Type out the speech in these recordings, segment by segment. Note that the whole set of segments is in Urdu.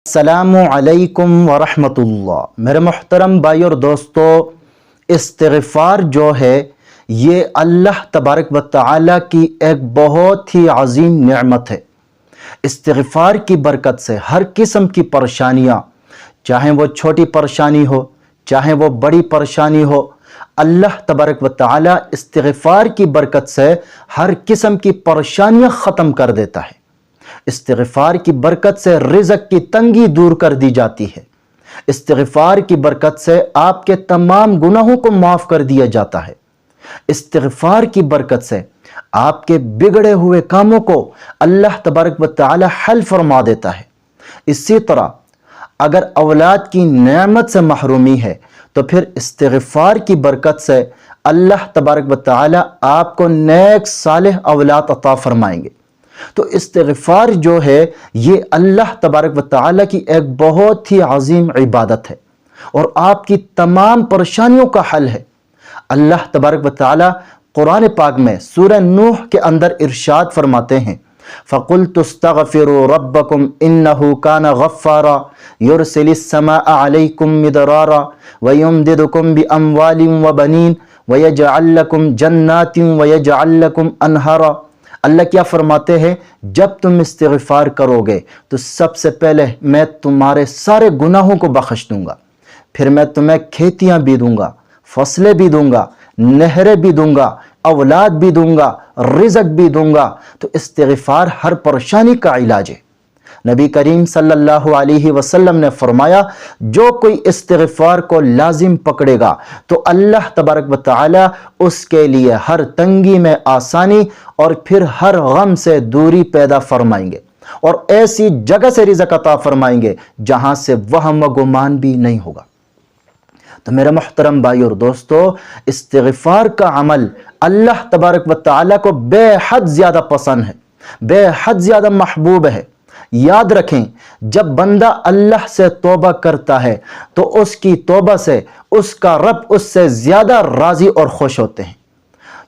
السلام علیکم ورحمۃ اللہ۔ میرے محترم بھائی اور دوستو، استغفار جو ہے یہ اللہ تبارک و تعالیٰ کی ایک بہت ہی عظیم نعمت ہے۔ استغفار کی برکت سے ہر قسم کی پریشانیاں، چاہے وہ چھوٹی پریشانی ہو چاہے وہ بڑی پریشانی ہو، اللہ تبارک و تعالیٰ استغفار کی برکت سے ہر قسم کی پریشانیاں ختم کر دیتا ہے۔ استغفار کی برکت سے رزق کی تنگی دور کر دی جاتی ہے۔ استغفار کی برکت سے آپ کے تمام گناہوں کو معاف کر دیا جاتا ہے۔ استغفار کی برکت سے آپ کے بگڑے ہوئے کاموں کو اللہ تبارک و تعالی حل فرما دیتا ہے۔ اسی طرح اگر اولاد کی نعمت سے محرومی ہے تو پھر استغفار کی برکت سے اللہ تبارک و تعالی آپ کو نیک صالح اولاد عطا فرمائیں گے۔ تو استغفار جو ہے یہ اللہ تبارک و تعالی کی ایک بہت ہی عظیم عبادت ہے اور آپ کی تمام پریشانیوں کا حل ہے۔ اللہ تبارک و تعالی قرآن پاک میں سورہ نوح کے اندر ارشاد فرماتے ہیں، فَقُلْتُ اسْتَغْفِرُوا رَبَّكُمْ إِنَّهُ كَانَ غَفَّارًا يُرْسِلِ السَّمَاءَ عَلَيْكُمْ مِدْرَارًا وَيُمْدِدْكُمْ بِأَمْوَالٍ وَبَنِينَ وَيَجْعَلْ لَكُمْ جَنَّاتٍ وَيَجْعَلْ لَكُمْ أَنْهَارًا۔ اللہ کیا فرماتے ہیں، جب تم استغفار کرو گے تو سب سے پہلے میں تمہارے سارے گناہوں کو بخش دوں گا، پھر میں تمہیں کھیتیاں بھی دوں گا، فصلیں بھی دوں گا، نہریں بھی دوں گا، اولاد بھی دوں گا، رزق بھی دوں گا۔ تو استغفار ہر پریشانی کا علاج ہے۔ نبی کریم صلی اللہ علیہ وسلم نے فرمایا، جو کوئی استغفار کو لازم پکڑے گا تو اللہ تبارک و تعالی اس کے لیے ہر تنگی میں آسانی اور پھر ہر غم سے دوری پیدا فرمائیں گے اور ایسی جگہ سے رزق عطا فرمائیں گے جہاں سے وہم و گمان بھی نہیں ہوگا۔ تو میرے محترم بھائی اور دوستو، استغفار کا عمل اللہ تبارک و تعالی کو بے حد زیادہ پسند ہے، بے حد زیادہ محبوب ہے۔ یاد رکھیں، جب بندہ اللہ سے توبہ کرتا ہے تو اس کی توبہ سے اس کا رب اس سے زیادہ راضی اور خوش ہوتے ہیں۔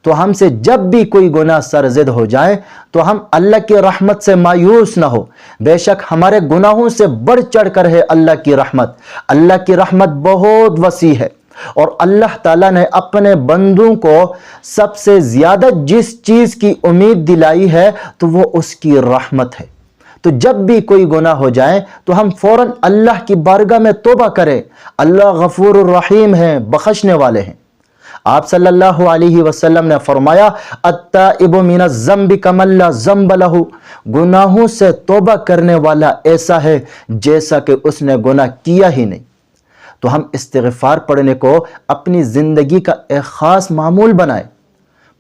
تو ہم سے جب بھی کوئی گناہ سرزد ہو جائے تو ہم اللہ کی رحمت سے مایوس نہ ہو۔ بے شک ہمارے گناہوں سے بڑھ چڑھ کر ہے اللہ کی رحمت۔ اللہ کی رحمت بہت وسیع ہے اور اللہ تعالیٰ نے اپنے بندوں کو سب سے زیادہ جس چیز کی امید دلائی ہے تو وہ اس کی رحمت ہے۔ تو جب بھی کوئی گناہ ہو جائے تو ہم فوراً اللہ کی بارگاہ میں توبہ کریں۔ اللہ غفور الرحیم ہے، بخشنے والے ہیں۔ آپ صلی اللہ علیہ وسلم نے فرمایا، التائب من الذنب کمن لا ذنب لہ، گناہوں سے توبہ کرنے والا ایسا ہے جیسا کہ اس نے گناہ کیا ہی نہیں۔ تو ہم استغفار پڑھنے کو اپنی زندگی کا ایک خاص معمول بنائیں۔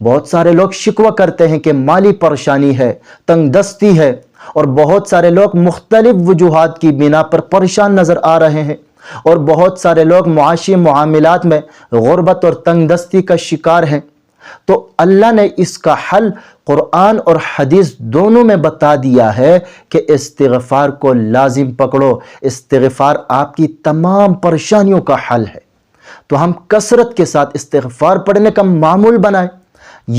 بہت سارے لوگ شکوہ کرتے ہیں کہ مالی پریشانی ہے، تنگ دستی ہے، اور بہت سارے لوگ مختلف وجوہات کی بنا پر پریشان نظر آ رہے ہیں، اور بہت سارے لوگ معاشی معاملات میں غربت اور تنگ دستی کا شکار ہیں۔ تو اللہ نے اس کا حل قرآن اور حدیث دونوں میں بتا دیا ہے کہ استغفار کو لازم پکڑو، استغفار آپ کی تمام پریشانیوں کا حل ہے۔ تو ہم کثرت کے ساتھ استغفار پڑھنے کا معمول بنائیں،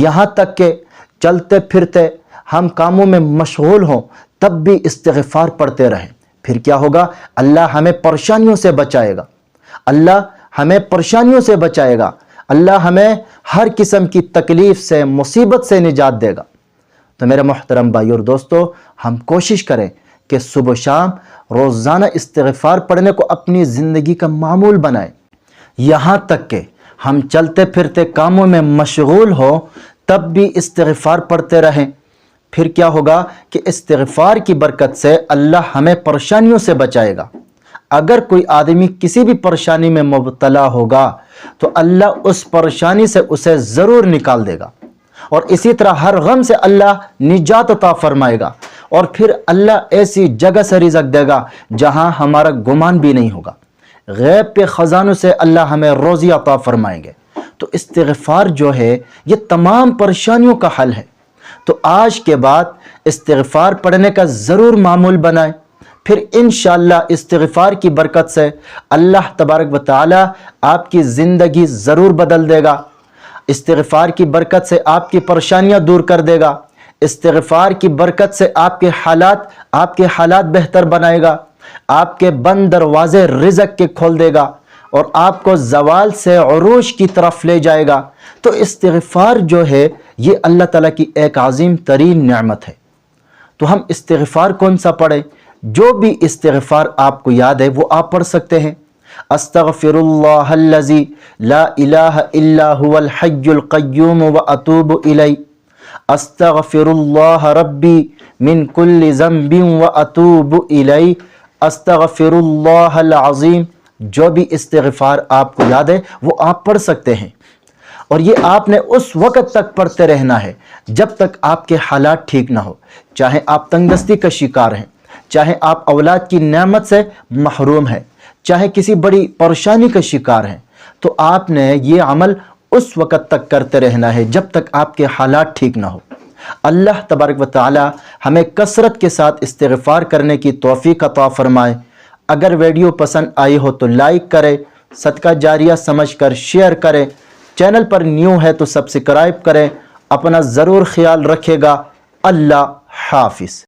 یہاں تک کہ چلتے پھرتے ہم کاموں میں مشغول ہوں تب بھی استغفار پڑھتے رہیں۔ پھر کیا ہوگا، اللہ ہمیں پریشانیوں سے بچائے گا، اللہ ہمیں پریشانیوں سے بچائے گا، اللہ ہمیں ہر قسم کی تکلیف سے، مصیبت سے نجات دے گا۔ تو میرے محترم بھائی اور دوستو، ہم کوشش کریں کہ صبح و شام روزانہ استغفار پڑھنے کو اپنی زندگی کا معمول بنائیں، یہاں تک کہ ہم چلتے پھرتے کاموں میں مشغول ہوں تب بھی استغفار پڑھتے رہیں۔ پھر کیا ہوگا کہ استغفار کی برکت سے اللہ ہمیں پریشانیوں سے بچائے گا۔ اگر کوئی آدمی کسی بھی پریشانی میں مبتلا ہوگا تو اللہ اس پریشانی سے اسے ضرور نکال دے گا، اور اسی طرح ہر غم سے اللہ نجات عطا فرمائے گا، اور پھر اللہ ایسی جگہ سے رزق دے گا جہاں ہمارا گمان بھی نہیں ہوگا۔ غیب کے خزانوں سے اللہ ہمیں روزی عطا فرمائیں گے۔ تو استغفار جو ہے یہ تمام پریشانیوں کا حل ہے۔ تو آج کے بعد استغفار پڑھنے کا ضرور معمول بنائیں، پھر انشاءاللہ استغفار کی برکت سے اللہ تبارک و تعالی آپ کی زندگی ضرور بدل دے گا۔ استغفار کی برکت سے آپ کی پریشانیاں دور کر دے گا۔ استغفار کی برکت سے آپ کے حالات بہتر بنائے گا۔ آپ کے بند دروازے رزق کے کھول دے گا اور آپ کو زوال سے عروج کی طرف لے جائے گا۔ تو استغفار جو ہے یہ اللہ تعالیٰ کی ایک عظیم ترین نعمت ہے۔ تو ہم استغفار کون سا پڑھیں؟ جو بھی استغفار آپ کو یاد ہے وہ آپ پڑھ سکتے ہیں۔ استغفر اللہ الذی لا الہ الا هو الحی القیوم واتوب الیہ، استغفر اللہ ربی من کل ذنب واتوب الیہ، استغفر اللہ العظیم۔ جو بھی استغفار آپ کو یاد ہے وہ آپ پڑھ سکتے ہیں، اور یہ آپ نے اس وقت تک پڑھتے رہنا ہے جب تک آپ کے حالات ٹھیک نہ ہو، چاہے آپ تنگ دستی کا شکار ہیں، چاہے آپ اولاد کی نعمت سے محروم ہیں، چاہے کسی بڑی پریشانی کا شکار ہیں، تو آپ نے یہ عمل اس وقت تک کرتے رہنا ہے جب تک آپ کے حالات ٹھیک نہ ہو۔ اللہ تبارک و تعالی ہمیں کثرت کے ساتھ استغفار کرنے کی توفیق عطا فرمائے۔ اگر ویڈیو پسند آئی ہو تو لائک کریں، صدقہ جاریہ سمجھ کر شیئر کریں، چینل پر نیو ہے تو سبسکرائب کریں۔ اپنا ضرور خیال رکھے گا۔ اللہ حافظ۔